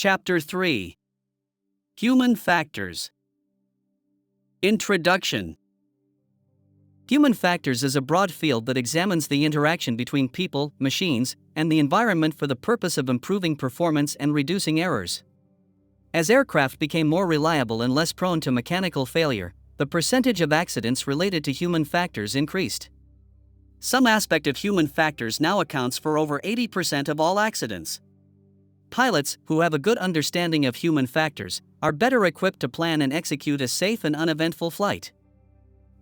Chapter 3. Human Factors. Introduction. Human factors is a broad field that examines the interaction between people, machines, and the environment for the purpose of improving performance and reducing errors. As aircraft became more reliable and less prone to mechanical failure, the percentage of accidents related to human factors increased. Some aspect of human factors now accounts for over 80% of all accidents. Pilots, who have a good understanding of human factors, are better equipped to plan and execute a safe and uneventful flight.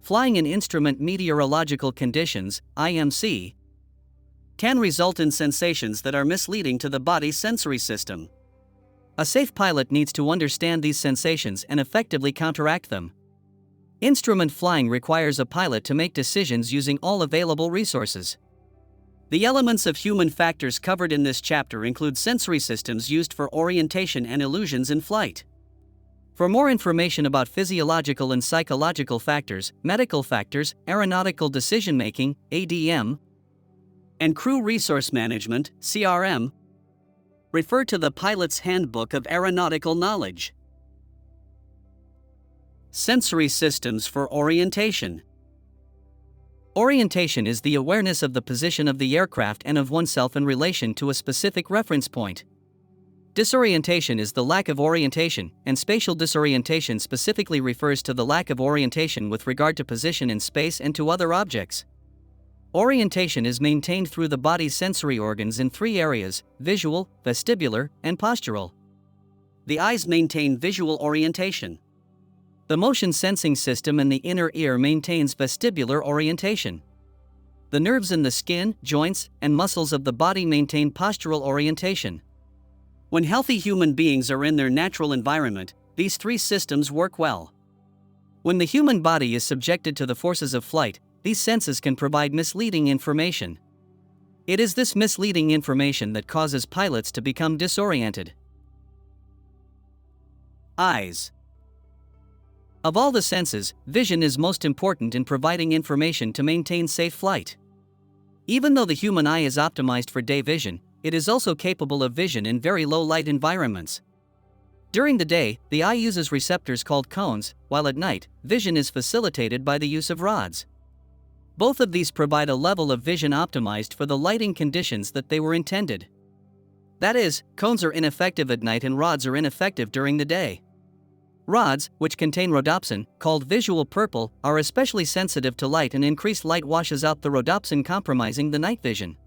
Flying in instrument meteorological conditions, IMC, can result in sensations that are misleading to the body's sensory system. A safe pilot needs to understand these sensations and effectively counteract them. Instrument flying requires a pilot to make decisions using all available resources. The elements of human factors covered in this chapter include sensory systems used for orientation and illusions in flight. For more information about physiological and psychological factors, medical factors, aeronautical decision-making, ADM, and crew resource management, CRM, refer to the Pilot's Handbook of Aeronautical Knowledge. Sensory systems for orientation. Orientation is the awareness of the position of the aircraft and of oneself in relation to a specific reference point. Disorientation is the lack of orientation, and spatial disorientation specifically refers to the lack of orientation with regard to position in space and to other objects. Orientation is maintained through the body's sensory organs in three areas: visual, vestibular, and postural. The eyes maintain visual orientation. The motion sensing system in the inner ear maintains vestibular orientation. The nerves in the skin, joints, and muscles of the body maintain postural orientation. When healthy human beings are in their natural environment, these three systems work well. When the human body is subjected to the forces of flight, these senses can provide misleading information. It is this misleading information that causes pilots to become disoriented. Eyes. Of all the senses, vision is most important in providing information to maintain safe flight. Even though the human eye is optimized for day vision, it is also capable of vision in very low light environments. During the day, the eye uses receptors called cones, while at night, vision is facilitated by the use of rods. Both of these provide a level of vision optimized for the lighting conditions that they were intended. That is, cones are ineffective at night and rods are ineffective during the day. Rods, which contain rhodopsin, called visual purple, are especially sensitive to light, and increased light washes out the rhodopsin, compromising the night vision.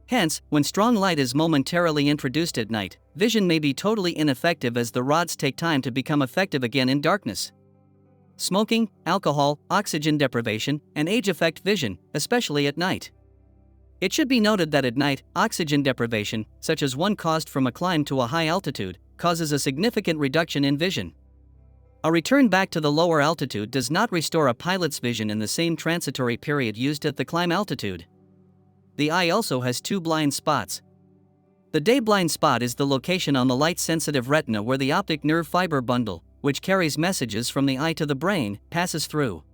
Hence, when strong light is momentarily introduced at night, vision may be totally ineffective as the rods take time to become effective again in darkness. Smoking, alcohol, oxygen deprivation, and age affect vision, especially at night. It should be noted that at night, oxygen deprivation, such as one caused from a climb to a high altitude, causes a significant reduction in vision. A return back to the lower altitude does not restore a pilot's vision in the same transitory period used at the climb altitude. The eye also has two blind spots. The day blind spot is the location on the light-sensitive retina where the optic nerve fiber bundle, which carries messages from the eye to the brain, passes through.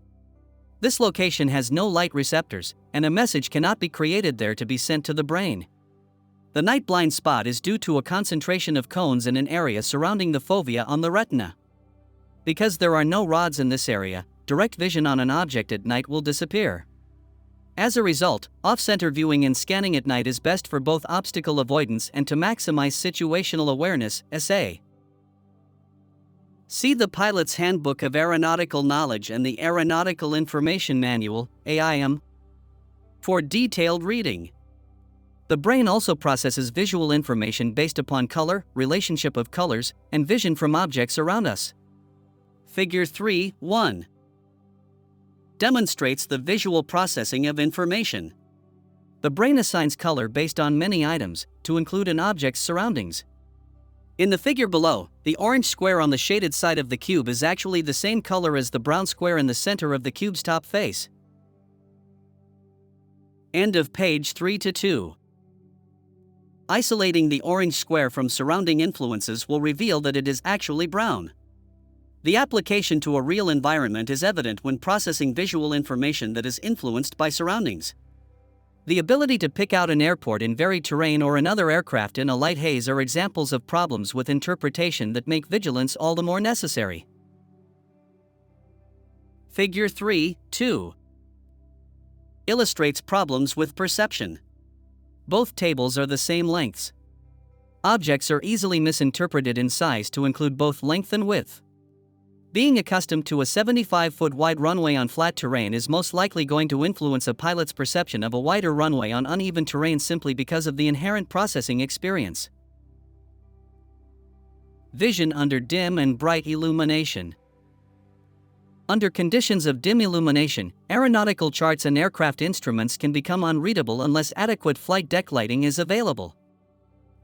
This location has no light receptors, and a message cannot be created there to be sent to the brain. The night blind spot is due to a concentration of cones in an area surrounding the fovea on the retina. Because there are no rods in this area, direct vision on an object at night will disappear. As a result, off-center viewing and scanning at night is best for both obstacle avoidance and to maximize situational awareness, SA. See the Pilot's Handbook of Aeronautical Knowledge and the Aeronautical Information Manual, AIM, for detailed reading. The brain also processes visual information based upon color, relationship of colors, and vision from objects around us. Figure 3.1 demonstrates the visual processing of information. The brain assigns color based on many items, to include an object's surroundings. In the figure below, the orange square on the shaded side of the cube is actually the same color as the brown square in the center of the cube's top face. End of page 3-2. Isolating the orange square from surrounding influences will reveal that it is actually brown. The application to a real environment is evident when processing visual information that is influenced by surroundings. The ability to pick out an airport in varied terrain or another aircraft in a light haze are examples of problems with interpretation that make vigilance all the more necessary. Figure 3.2 illustrates problems with perception. Both tables are the same lengths. Objects are easily misinterpreted in size to include both length and width. Being accustomed to a 75-foot wide runway on flat terrain is most likely going to influence a pilot's perception of a wider runway on uneven terrain simply because of the inherent processing experience. Vision under dim and bright illumination. Under conditions of dim illumination, aeronautical charts and aircraft instruments can become unreadable unless adequate flight deck lighting is available.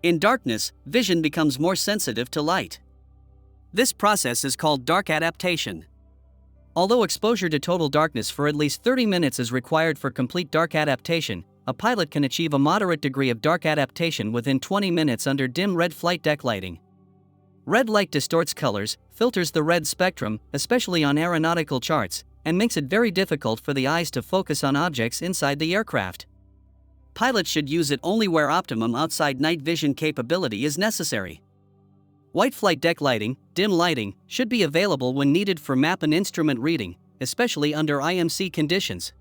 In darkness, vision becomes more sensitive to light. This process is called dark adaptation. Although exposure to total darkness for at least 30 minutes is required for complete dark adaptation, a pilot can achieve a moderate degree of dark adaptation within 20 minutes under dim red flight deck lighting. Red light distorts colors, filters the red spectrum, especially on aeronautical charts, and makes it very difficult for the eyes to focus on objects inside the aircraft. Pilots should use it only where optimum outside night vision capability is necessary. White flight deck lighting, dim lighting, should be available when needed for map and instrument reading, especially under IMC conditions.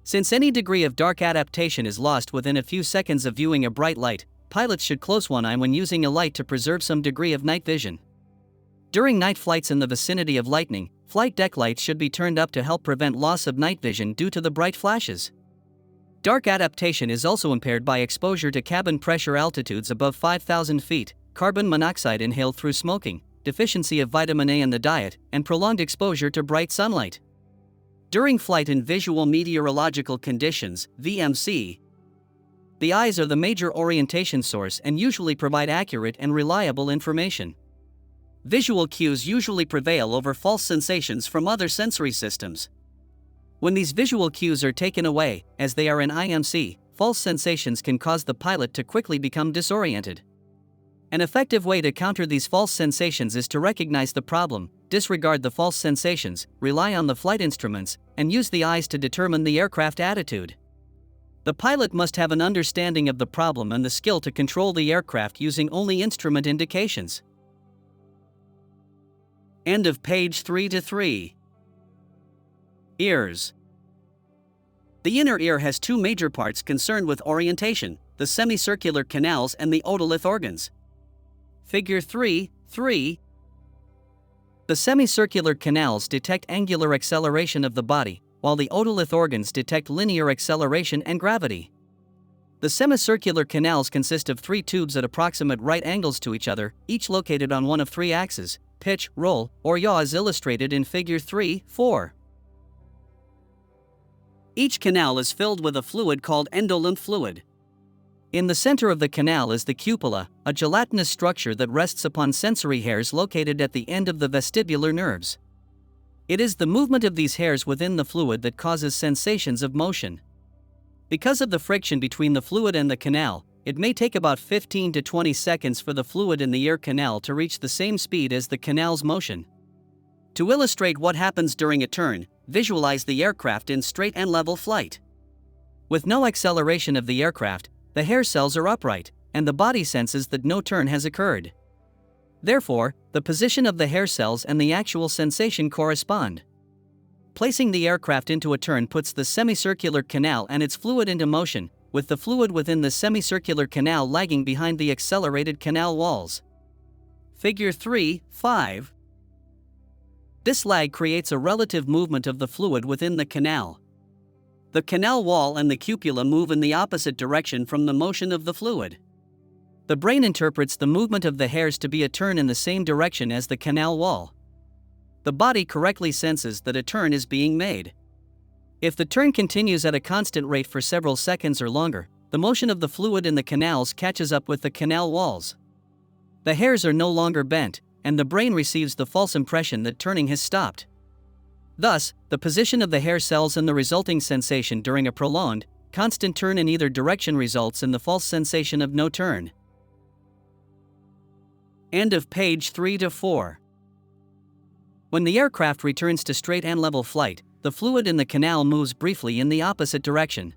Since any degree of dark adaptation is lost within a few seconds of viewing a bright light, pilots should close one eye when using a light to preserve some degree of night vision. During night flights in the vicinity of lightning, flight deck lights should be turned up to help prevent loss of night vision due to the bright flashes. Dark adaptation is also impaired by exposure to cabin pressure altitudes above 5,000 feet, carbon monoxide inhaled through smoking, deficiency of vitamin A in the diet, and prolonged exposure to bright sunlight. During flight in visual meteorological conditions, VMC, the eyes are the major orientation source and usually provide accurate and reliable information. Visual cues usually prevail over false sensations from other sensory systems. When these visual cues are taken away, as they are in IMC, false sensations can cause the pilot to quickly become disoriented. An effective way to counter these false sensations is to recognize the problem, disregard the false sensations, rely on the flight instruments, and use the eyes to determine the aircraft attitude. The pilot must have an understanding of the problem and the skill to control the aircraft using only instrument indications. End of page 3-3. Ears. The inner ear has two major parts concerned with orientation, the semicircular canals and the otolith organs. Figure 3.3. The semicircular canals detect angular acceleration of the body, while the otolith organs detect linear acceleration and gravity. The semicircular canals consist of three tubes at approximate right angles to each other, each located on one of three axes: pitch, roll, or yaw, as illustrated in Figure 3.4. Each canal is filled with a fluid called endolymph fluid. In the center of the canal is the cupula, a gelatinous structure that rests upon sensory hairs located at the end of the vestibular nerves. It is the movement of these hairs within the fluid that causes sensations of motion. Because of the friction between the fluid and the canal, it may take about 15 to 20 seconds for the fluid in the ear canal to reach the same speed as the canal's motion. To illustrate what happens during a turn, visualize the aircraft in straight and level flight. With no acceleration of the aircraft, the hair cells are upright, and the body senses that no turn has occurred. Therefore, the position of the hair cells and the actual sensation correspond. Placing the aircraft into a turn puts the semicircular canal and its fluid into motion, with the fluid within the semicircular canal lagging behind the accelerated canal walls. Figure 3.5. This lag creates a relative movement of the fluid within the canal. The canal wall and the cupula move in the opposite direction from the motion of the fluid. The brain interprets the movement of the hairs to be a turn in the same direction as the canal wall. The body correctly senses that a turn is being made. If the turn continues at a constant rate for several seconds or longer, the motion of the fluid in the canals catches up with the canal walls. The hairs are no longer bent, and the brain receives the false impression that turning has stopped. Thus, the position of the hair cells and the resulting sensation during a prolonged, constant turn in either direction results in the false sensation of no turn. End of page 3-4. When the aircraft returns to straight and level flight, the fluid in the canal moves briefly in the opposite direction.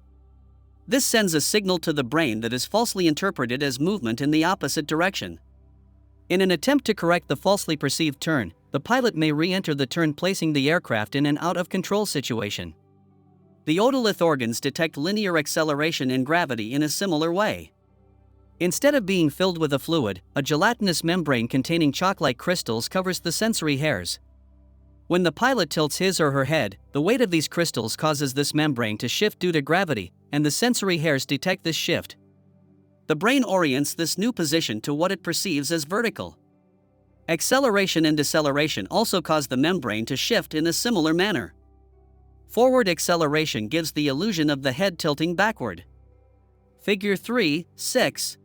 This sends a signal to the brain that is falsely interpreted as movement in the opposite direction. In an attempt to correct the falsely perceived turn, the pilot may re-enter the turn, placing the aircraft in an out-of-control situation. The otolith organs detect linear acceleration and gravity in a similar way. Instead of being filled with a fluid, a gelatinous membrane containing chalk-like crystals covers the sensory hairs. When the pilot tilts his or her head, the weight of these crystals causes this membrane to shift due to gravity, and the sensory hairs detect this shift. The brain orients this new position to what it perceives as vertical. Acceleration and deceleration also cause the membrane to shift in a similar manner. Forward acceleration gives the illusion of the head tilting backward. Figure 3.6.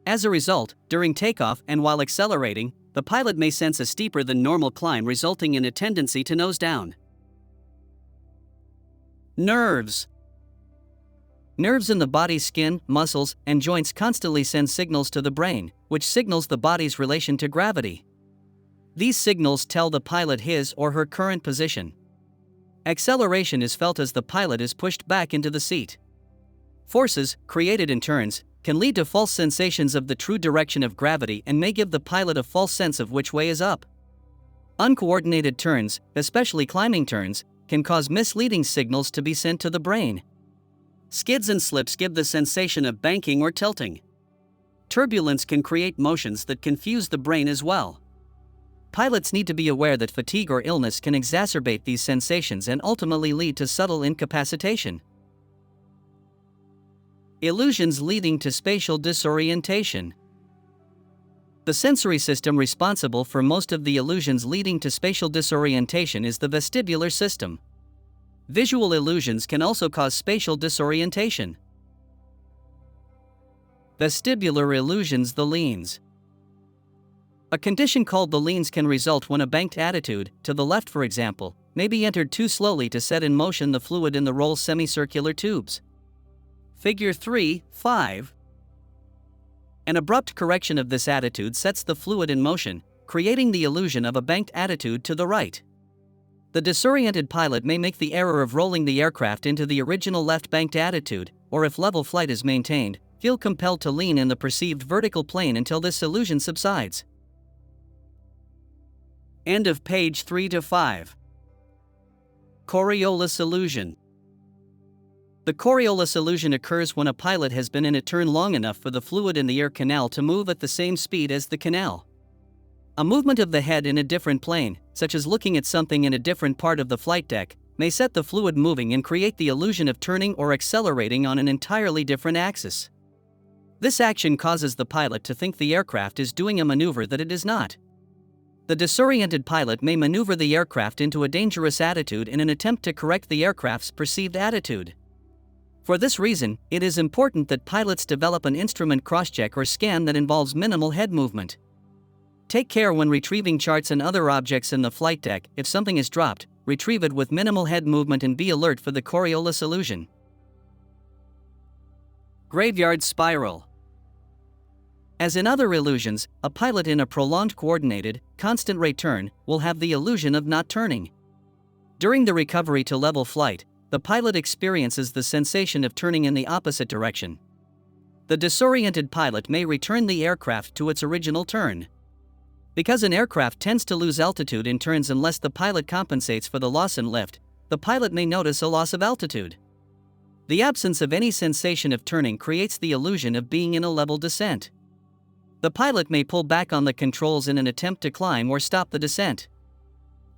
As a result, during takeoff and while accelerating, the pilot may sense a steeper than normal climb, resulting in a tendency to nose down. Nerves. Nerves in the body's skin, muscles, and joints constantly send signals to the brain, which signals the body's relation to gravity. These signals tell the pilot his or her current position. Acceleration is felt as the pilot is pushed back into the seat. Forces, created in turns, can lead to false sensations of the true direction of gravity and may give the pilot a false sense of which way is up. Uncoordinated turns, especially climbing turns, can cause misleading signals to be sent to the brain. Skids and slips give the sensation of banking or tilting. Turbulence can create motions that confuse the brain as well. Pilots need to be aware that fatigue or illness can exacerbate these sensations and ultimately lead to subtle incapacitation. Illusions leading to spatial disorientation. The sensory system responsible for most of the illusions leading to spatial disorientation is the vestibular system. Visual illusions can also cause spatial disorientation. Vestibular illusions. The leans. A condition called the leans can result when a banked attitude, to the left for example, may be entered too slowly to set in motion the fluid in the roll semicircular tubes. Figure 3.5. An abrupt correction of this attitude sets the fluid in motion, creating the illusion of a banked attitude to the right. The disoriented pilot may make the error of rolling the aircraft into the original left banked attitude, or if level flight is maintained, feel compelled to lean in the perceived vertical plane until this illusion subsides. End of page 3 to 5. Coriolis Illusion. The Coriolis illusion occurs when a pilot has been in a turn long enough for the fluid in the air canal to move at the same speed as the canal. A movement of the head in a different plane, such as looking at something in a different part of the flight deck, may set the fluid moving and create the illusion of turning or accelerating on an entirely different axis. This action causes the pilot to think the aircraft is doing a maneuver that it is not. The disoriented pilot may maneuver the aircraft into a dangerous attitude in an attempt to correct the aircraft's perceived attitude. For this reason, it is important that pilots develop an instrument crosscheck or scan that involves minimal head movement. Take care when retrieving charts and other objects in the flight deck. If something is dropped, retrieve it with minimal head movement and be alert for the Coriolis illusion. Graveyard spiral. As in other illusions, a pilot in a prolonged coordinated, constant rate turn will have the illusion of not turning. During the recovery to level flight, the pilot experiences the sensation of turning in the opposite direction. The disoriented pilot may return the aircraft to its original turn. Because an aircraft tends to lose altitude in turns unless the pilot compensates for the loss in lift, the pilot may notice a loss of altitude. The absence of any sensation of turning creates the illusion of being in a level descent. The pilot may pull back on the controls in an attempt to climb or stop the descent.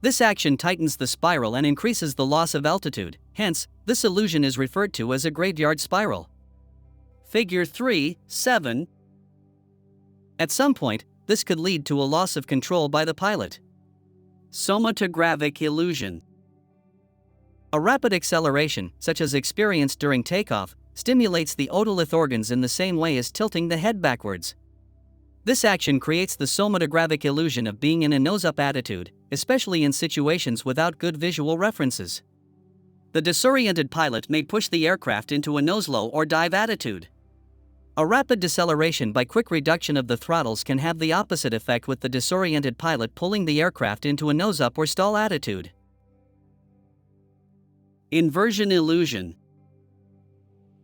This action tightens the spiral and increases the loss of altitude, hence, this illusion is referred to as a graveyard spiral. Figure 3.7. At some point, this could lead to a loss of control by the pilot. Somatographic illusion. A rapid acceleration, such as experienced during takeoff, stimulates the otolith organs in the same way as tilting the head backwards. This action creates the somatographic illusion of being in a nose-up attitude, especially in situations without good visual references. The disoriented pilot may push the aircraft into a nose-low or dive attitude. A rapid deceleration by quick reduction of the throttles can have the opposite effect, with the disoriented pilot pulling the aircraft into a nose-up or stall attitude. Inversion illusion.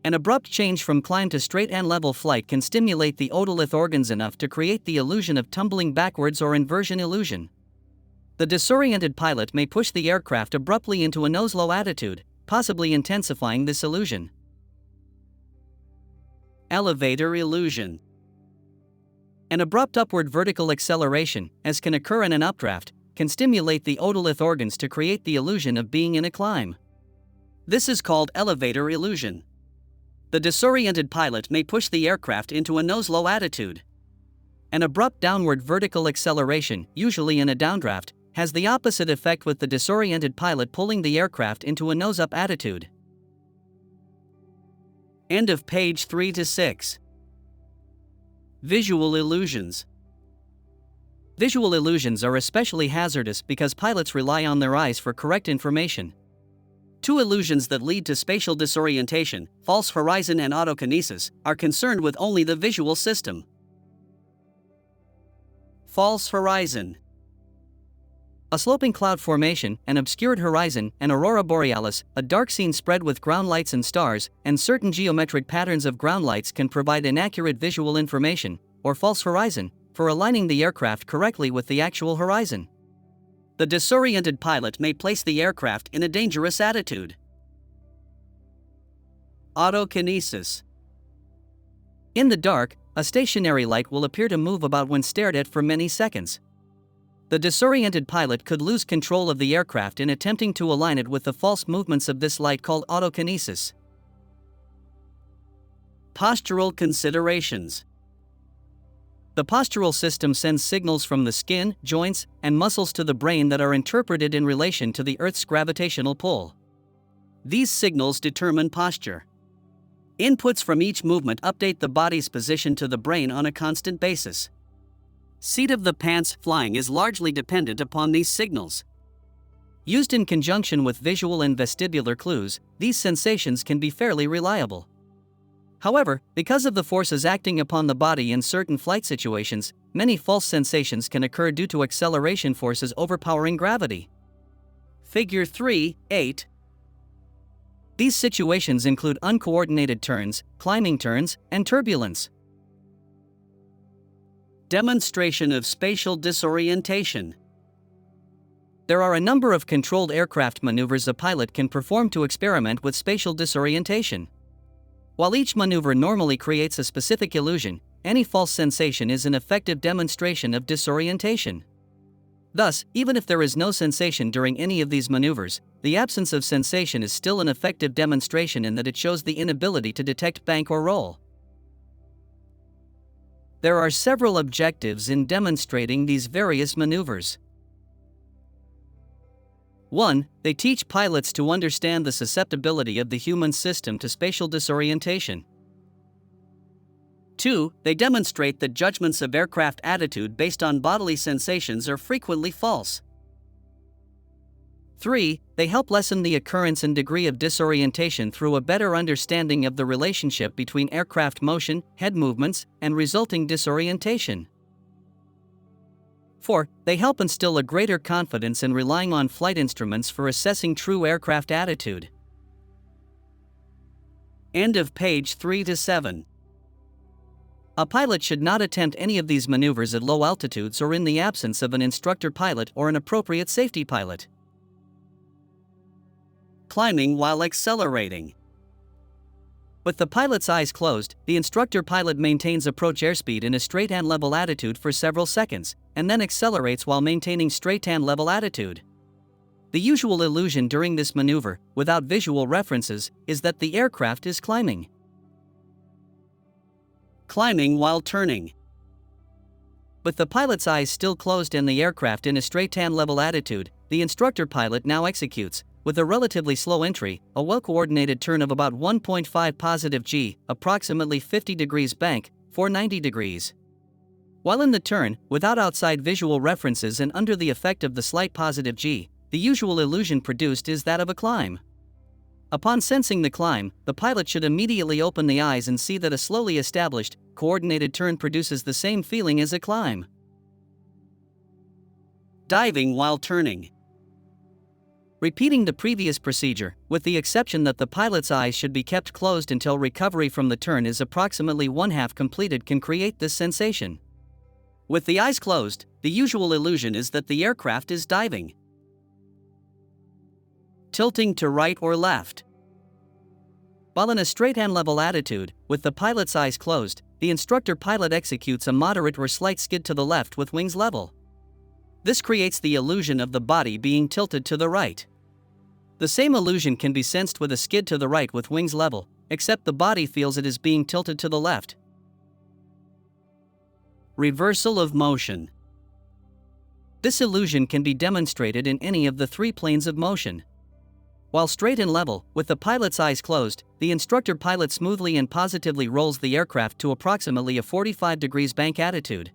An abrupt change from climb to straight and level flight can stimulate the otolith organs enough to create the illusion of tumbling backwards or inversion illusion. The disoriented pilot may push the aircraft abruptly into a nose-low attitude, possibly intensifying this illusion. Elevator illusion. An abrupt upward vertical acceleration, as can occur in an updraft, can stimulate the otolith organs to create the illusion of being in a climb. This is called elevator illusion. The disoriented pilot may push the aircraft into a nose-low attitude. An abrupt downward vertical acceleration, usually in a downdraft, has the opposite effect, with the disoriented pilot pulling the aircraft into a nose-up attitude. End of page 3 to 6. Visual illusions. Visual illusions are especially hazardous because pilots rely on their eyes for correct information. Two illusions that lead to spatial disorientation, false horizon and autokinesis, are concerned with only the visual system. False horizon. A sloping cloud formation, an obscured horizon, an aurora borealis, a dark scene spread with ground lights and stars, and certain geometric patterns of ground lights can provide inaccurate visual information, or false horizon, for aligning the aircraft correctly with the actual horizon. The disoriented pilot may place the aircraft in a dangerous attitude. Autokinesis. In the dark, a stationary light will appear to move about when stared at for many seconds. The disoriented pilot could lose control of the aircraft in attempting to align it with the false movements of this light called autokinesis. Postural considerations. The postural system sends signals from the skin, joints, and muscles to the brain that are interpreted in relation to the Earth's gravitational pull. These signals determine posture. Inputs from each movement update the body's position to the brain on a constant basis. Seat of the pants flying is largely dependent upon these signals. Used in conjunction with visual and vestibular clues, these sensations can be fairly reliable. However, because of the forces acting upon the body in certain flight situations, many false sensations can occur due to acceleration forces overpowering gravity. Figure 3.8. These situations include uncoordinated turns, climbing turns, and turbulence. Demonstration of spatial disorientation. There are a number of controlled aircraft maneuvers a pilot can perform to experiment with spatial disorientation. While each maneuver normally creates a specific illusion, any false sensation is an effective demonstration of disorientation. Thus, even if there is no sensation during any of these maneuvers, the absence of sensation is still an effective demonstration in that it shows the inability to detect bank or roll. There are several objectives in demonstrating these various maneuvers. 1. They teach pilots to understand the susceptibility of the human system to spatial disorientation. 2. They demonstrate that judgments of aircraft attitude based on bodily sensations are frequently false. 3. They help lessen the occurrence and degree of disorientation through a better understanding of the relationship between aircraft motion, head movements, and resulting disorientation. 4. They help instill a greater confidence in relying on flight instruments for assessing true aircraft attitude. End of page 3 to 7. A pilot should not attempt any of these maneuvers at low altitudes or in the absence of an instructor pilot or an appropriate safety pilot. Climbing while accelerating. With the pilot's eyes closed, the instructor pilot maintains approach airspeed in a straight and level attitude for several seconds, and then accelerates while maintaining straight and level attitude. The usual illusion during this maneuver, without visual references, is that the aircraft is climbing. Climbing while turning. With the pilot's eyes still closed and the aircraft in a straight and level attitude, the instructor pilot now executes, with a relatively slow entry, a well-coordinated turn of about 1.5 positive g, approximately 50 degrees bank, 490 degrees. While in the turn, without outside visual references and under the effect of the slight positive g, the usual illusion produced is that of a climb. Upon sensing the climb, the pilot should immediately open the eyes and see that a slowly established, coordinated turn produces the same feeling as a climb. Diving while turning. Repeating the previous procedure, with the exception that the pilot's eyes should be kept closed until recovery from the turn is approximately one-half completed, can create this sensation. With the eyes closed, the usual illusion is that the aircraft is diving. Tilting to right or left. While in a straight and level attitude, with the pilot's eyes closed, the instructor pilot executes a moderate or slight skid to the left with wings level. This creates the illusion of the body being tilted to the right. The same illusion can be sensed with a skid to the right with wings level, except the body feels it is being tilted to the left. Reversal of motion. This illusion can be demonstrated in any of the three planes of motion. While straight and level, with the pilot's eyes closed, the instructor pilot smoothly and positively rolls the aircraft to approximately a 45 degrees bank attitude.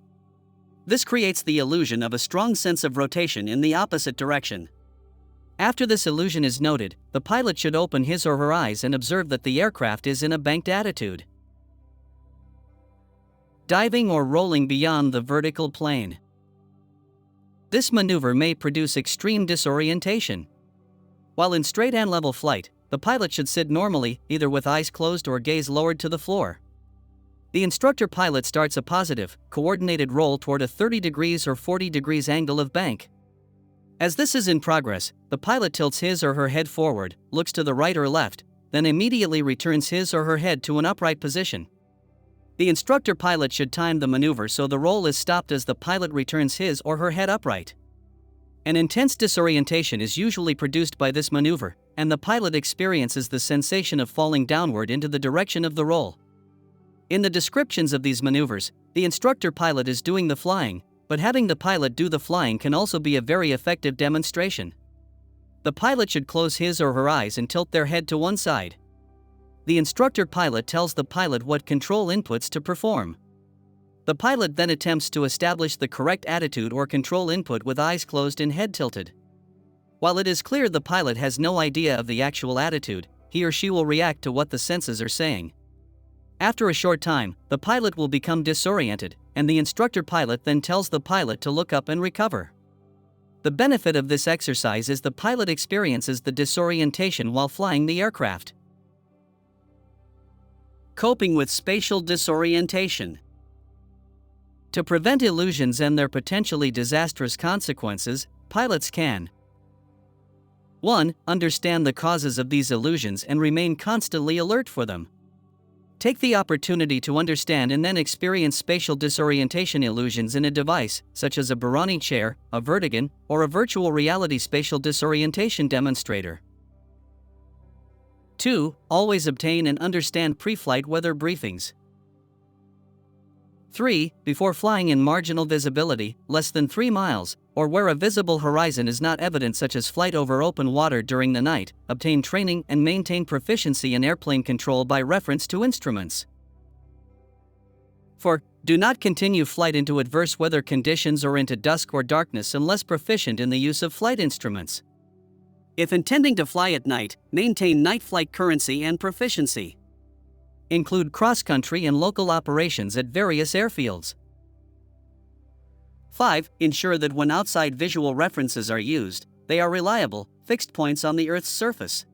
This creates the illusion of a strong sense of rotation in the opposite direction. After this illusion is noted, the pilot should open his or her eyes and observe that the aircraft is in a banked attitude. Diving or rolling beyond the vertical plane. This maneuver may produce extreme disorientation. While in straight and level flight, the pilot should sit normally, either with eyes closed or gaze lowered to the floor. The instructor pilot starts a positive, coordinated roll toward a 30 degrees or 40 degrees angle of bank. As this is in progress, the pilot tilts his or her head forward, looks to the right or left, then immediately returns his or her head to an upright position. The instructor pilot should time the maneuver so the roll is stopped as the pilot returns his or her head upright. An intense disorientation is usually produced by this maneuver, and the pilot experiences the sensation of falling downward into the direction of the roll. In the descriptions of these maneuvers, the instructor pilot is doing the flying, but having the pilot do the flying can also be a very effective demonstration. The pilot should close his or her eyes and tilt their head to one side. The instructor pilot tells the pilot what control inputs to perform. The pilot then attempts to establish the correct attitude or control input with eyes closed and head tilted. While it is clear the pilot has no idea of the actual attitude, he or she will react to what the senses are saying. After a short time, the pilot will become disoriented, and the instructor pilot then tells the pilot to look up and recover. The benefit of this exercise is the pilot experiences the disorientation while flying the aircraft. Coping with spatial disorientation. To prevent illusions and their potentially disastrous consequences, pilots can 1. Understand the causes of these illusions and remain constantly alert for them. Take the opportunity to understand and then experience spatial disorientation illusions in a device, such as a Barani chair, a Vertigan, or a virtual reality spatial disorientation demonstrator. 2. Always obtain and understand pre-flight weather briefings. 3. Before flying in marginal visibility, less than 3 miles, or where a visible horizon is not evident, such as flight over open water during the night, obtain training and maintain proficiency in airplane control by reference to instruments. 4. Do not continue flight into adverse weather conditions or into dusk or darkness unless proficient in the use of flight instruments. If intending to fly at night, maintain night flight currency and proficiency. Include cross-country and local operations at various airfields. 5. Ensure that when outside visual references are used, they are reliable, fixed points on the Earth's surface.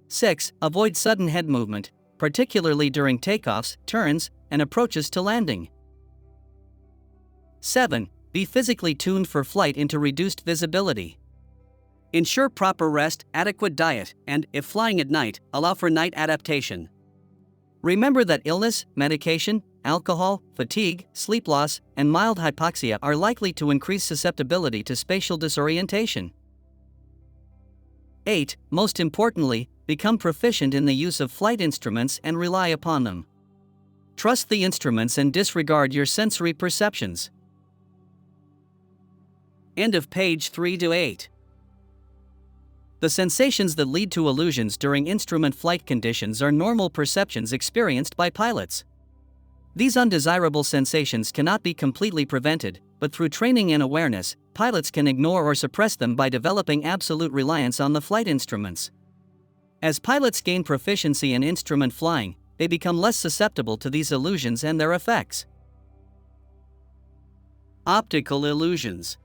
6. Avoid sudden head movement, particularly during takeoffs, turns, and approaches to landing. 7. Be physically tuned for flight into reduced visibility. Ensure proper rest, adequate diet, and, if flying at night, allow for night adaptation. Remember that illness, medication, alcohol, fatigue, sleep loss, and mild hypoxia are likely to increase susceptibility to spatial disorientation. 8. Most importantly, become proficient in the use of flight instruments and rely upon them. Trust the instruments and disregard your sensory perceptions. End of page 3-8. The sensations that lead to illusions during instrument flight conditions are normal perceptions experienced by pilots. These undesirable sensations cannot be completely prevented, but through training and awareness, pilots can ignore or suppress them by developing absolute reliance on the flight instruments. As pilots gain proficiency in instrument flying, they become less susceptible to these illusions and their effects. Optical illusions.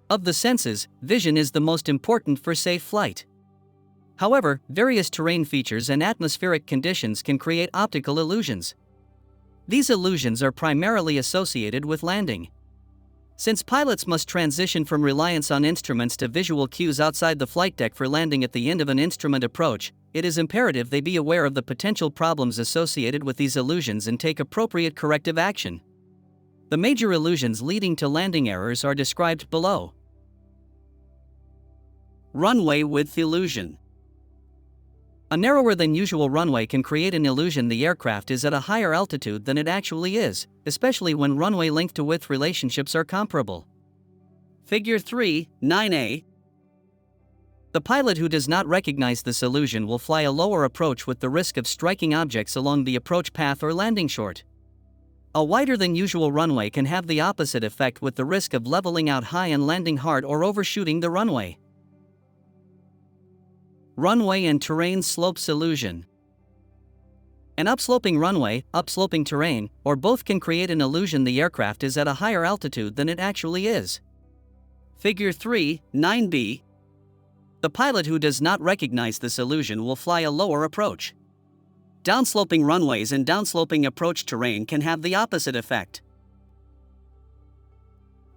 Of the senses, vision is the most important for safe flight. However, various terrain features and atmospheric conditions can create optical illusions. These illusions are primarily associated with landing. Since pilots must transition from reliance on instruments to visual cues outside the flight deck for landing at the end of an instrument approach, it is imperative they be aware of the potential problems associated with these illusions and take appropriate corrective action. The major illusions leading to landing errors are described below. Runway width illusion. A narrower than usual runway can create an illusion the aircraft is at a higher altitude than it actually is, especially when runway length to width relationships are comparable. Figure 3, 9a. The pilot who does not recognize this illusion will fly a lower approach with the risk of striking objects along the approach path or landing short. A wider than usual runway can have the opposite effect with the risk of leveling out high and landing hard or overshooting the runway. Runway and terrain slopes illusion. An upsloping runway, upsloping terrain, or both can create an illusion the aircraft is at a higher altitude than it actually is. Figure 3, 9b. The pilot who does not recognize this illusion will fly a lower approach. Downsloping runways and downsloping approach terrain can have the opposite effect.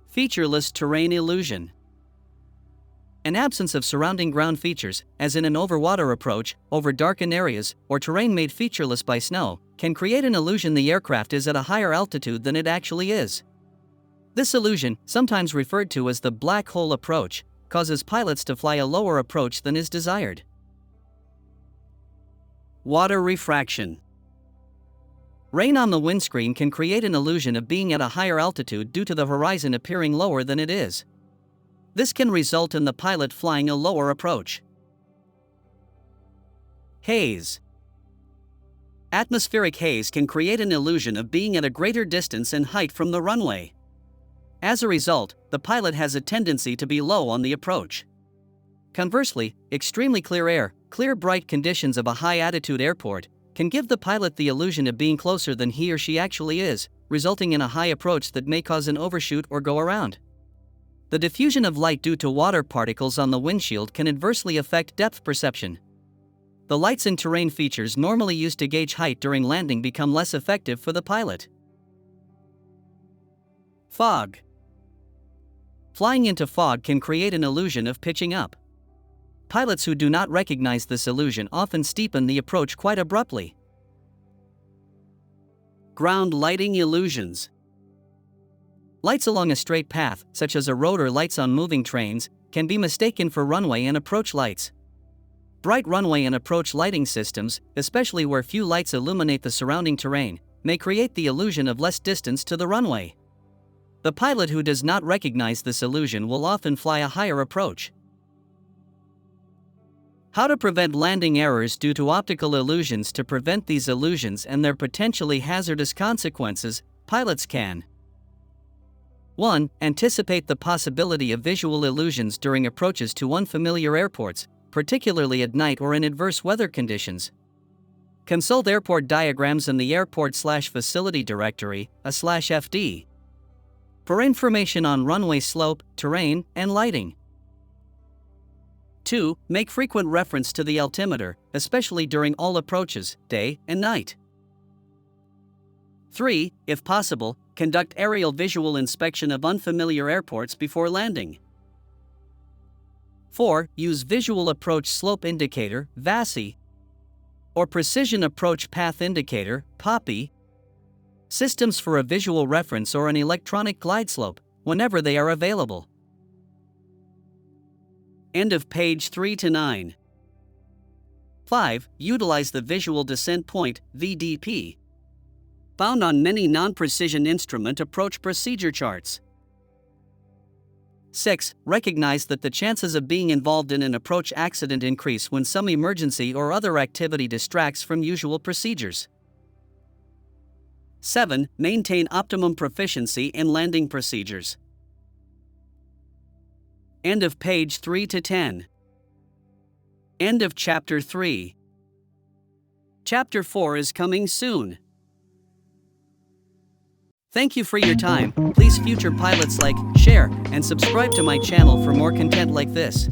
Featureless terrain illusion. An absence of surrounding ground features, as in an overwater approach, over darkened areas, or terrain made featureless by snow, can create an illusion the aircraft is at a higher altitude than it actually is. This illusion, sometimes referred to as the black hole approach, causes pilots to fly a lower approach than is desired. Water refraction. Rain on the windscreen can create an illusion of being at a higher altitude due to the horizon appearing lower than it is. This can result in the pilot flying a lower approach. Haze. Atmospheric haze can create an illusion of being at a greater distance and height from the runway. As a result, the pilot has a tendency to be low on the approach. Conversely, extremely clear air, clear bright conditions of a high-altitude airport, can give the pilot the illusion of being closer than he or she actually is, resulting in a high approach that may cause an overshoot or go around. The diffusion of light due to water particles on the windshield can adversely affect depth perception. The lights and terrain features normally used to gauge height during landing become less effective for the pilot. Fog. Flying into fog can create an illusion of pitching up. Pilots who do not recognize this illusion often steepen the approach quite abruptly. Ground lighting illusions. Lights along a straight path, such as a road or lights on moving trains, can be mistaken for runway and approach lights. Bright runway and approach lighting systems, especially where few lights illuminate the surrounding terrain, may create the illusion of less distance to the runway. The pilot who does not recognize this illusion will often fly a higher approach. How to prevent landing errors due to optical illusions. To prevent these illusions and their potentially hazardous consequences, pilots can 1. Anticipate the possibility of visual illusions during approaches to unfamiliar airports, particularly at night or in adverse weather conditions. Consult airport diagrams in the airport/facility directory, /FD, for information on runway slope, terrain, and lighting. 2. Make frequent reference to the altimeter, especially during all approaches, day and night. 3. If possible, conduct aerial visual inspection of unfamiliar airports before landing. 4. Use Visual Approach Slope Indicator, VASI, or Precision Approach Path Indicator, PAPI, systems for a visual reference or an electronic glide slope, whenever they are available. End of page 3 to 9. 5. Utilize the Visual Descent Point, VDP, found on many non-precision instrument approach procedure charts. 6. Recognize that the chances of being involved in an approach accident increase when some emergency or other activity distracts from usual procedures. 7. Maintain optimum proficiency in landing procedures. End of page 3 to 10. End of chapter 3. Chapter 4 is coming soon. Thank you for your time. Please future pilots like, share, and subscribe to my channel for more content like this.